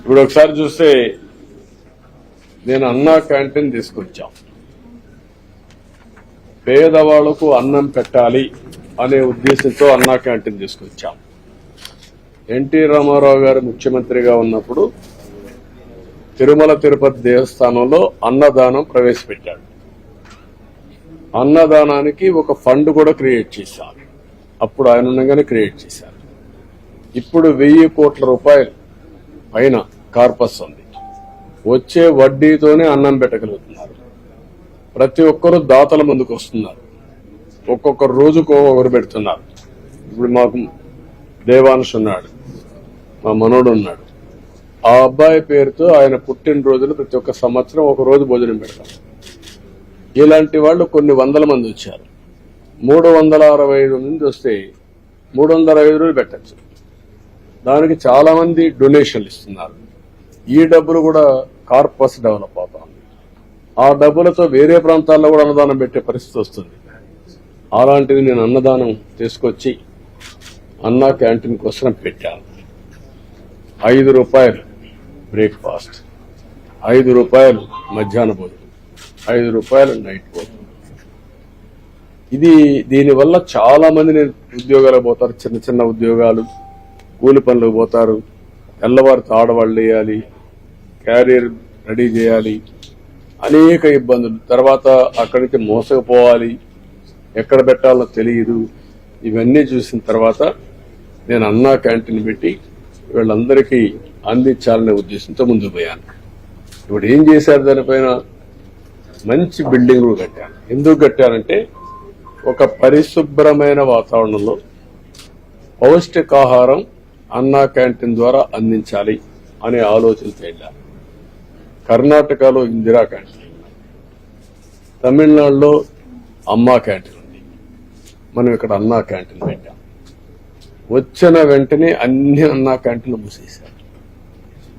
ఇప్పుడు ఒకసారి చూస్తే నేను అన్నా క్యాంటీన్ తీసుకొచ్చాం. పేదవాళ్లకు అన్నం పెట్టాలి అనే ఉద్దేశంతో అన్నా క్యాంటీన్ తీసుకొచ్చాం. ఎన్టీ రామారావు గారు ముఖ్యమంత్రిగా ఉన్నప్పుడు తిరుమల తిరుపతి దేవస్థానంలో అన్నదానం ప్రవేశపెట్టాడు. అన్నదానానికి ఒక ఫండ్ కూడా క్రియేట్ చేశారు. అప్పుడు ఆయన ఉండగానే క్రియేట్ చేశారు. ఇప్పుడు 1000 కోట్ల రూపాయలు పైన కార్పస్ ఉంది. వచ్చే వడ్డీతోనే అన్నం పెట్టగలుగుతున్నారు. ప్రతి ఒక్కరూ దాతల ముందుకు వస్తున్నారు. ఒక్కొక్క రోజుకు ఒకరు పెడుతున్నారు. ఇప్పుడు మాకు దేవాంశ్ ఉన్నాడు, మా మనోడు ఉన్నాడు. ఆ అబ్బాయి పేరుతో ఆయన పుట్టినరోజులు ప్రతి ఒక్క సంవత్సరం ఒక రోజు భోజనం పెడతాం. ఇలాంటి వాళ్ళు కొన్ని వందల మంది వచ్చారు. 365 మంది వస్తే 305 రోజులు పెట్టచ్చు. దానికి చాలా మంది డొనేషన్లు ఇస్తున్నారు. ఈ డబ్బులు కూడా కార్పస్ డెవలప్ అవుతుంది. ఆ డబ్బులతో వేరే ప్రాంతాల్లో కూడా అన్నదానం పెట్టే పరిస్థితి వస్తుంది. అలాంటిది నేను అన్నదానం తీసుకొచ్చి అన్నా క్యాంటీన్ కోసం పెట్టాను. 5 రూపాయలు బ్రేక్ఫాస్ట్, 5 రూపాయలు మధ్యాహ్న భోజనం, 5 రూపాయలు నైట్ భోజనం. దీనివల్ల చాలా మంది ఉద్యోగాలకు పోతారు. చిన్న చిన్న ఉద్యోగాలు, కూలి పనులకు పోతారు. తెల్లవారితో ఆడవాళ్ళు వేయాలి, క్యారియర్ రెడీ చేయాలి, అనేక ఇబ్బందులు. తర్వాత అక్కడి నుంచి మోసకపోవాలి, ఎక్కడ పెట్టాలో తెలియదు. ఇవన్నీ చూసిన తర్వాత నేను అన్నా క్యాంటీన్ పెట్టి వీళ్ళందరికీ అందించాలనే ఉద్దేశంతో ముందుకు పోయాను. ఇప్పుడు ఏం చేశారు, దానిపైన మంచి బిల్డింగ్లు కట్టాను. ఎందుకు కట్టానంటే ఒక పరిశుభ్రమైన వాతావరణంలో పౌష్టికాహారం అన్నా క్యాంటీన్ ద్వారా అందించాలి అనే ఆలోచనతో వెళ్ళాను. కర్ణాటకలో ఇందిరా క్యాంటీన్, తమిళనాడులో అమ్మా క్యాంటీన్ ఉంది. మనం ఇక్కడ అన్నా క్యాంటీన్ పెట్టాం. వచ్చిన వెంటనే అన్ని అన్నా క్యాంటీన్లు మూసేశారు.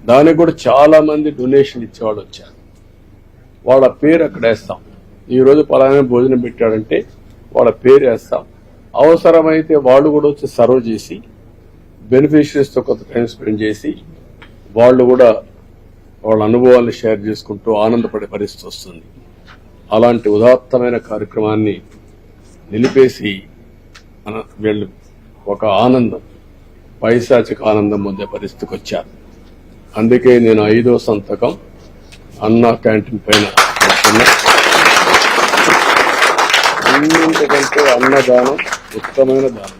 దానికి కూడా చాలా మంది డొనేషన్ ఇచ్చేవాళ్ళు వచ్చారు. వాళ్ళ పేరు అక్కడ వేస్తాం. ఈ రోజు పలానా భోజనం పెట్టాడంటే వాళ్ళ పేరు వేస్తాం. అవసరమైతే వాళ్ళు కూడా వచ్చి సర్వ్ చేసి బెనిఫిషరీస్తో కొంత టైం స్పెండ్ చేసి వాళ్ళు కూడా వాళ్ళ అనుభవాలను షేర్ చేసుకుంటూ ఆనందపడే పరిస్థితి వస్తుంది. అలాంటి ఉదాత్తమైన కార్యక్రమాన్ని నిలిపేసి వీళ్ళు ఒక ఆనందం, పైశాచిక ఆనందం పొందే పరిస్థితికి వచ్చారు. అందుకే నేను 5వ సంతకం అన్నా క్యాంటీన్ పైన పెడుతున్నా. అన్నింటికంటే అన్నదానం ఉత్తమైన దానం.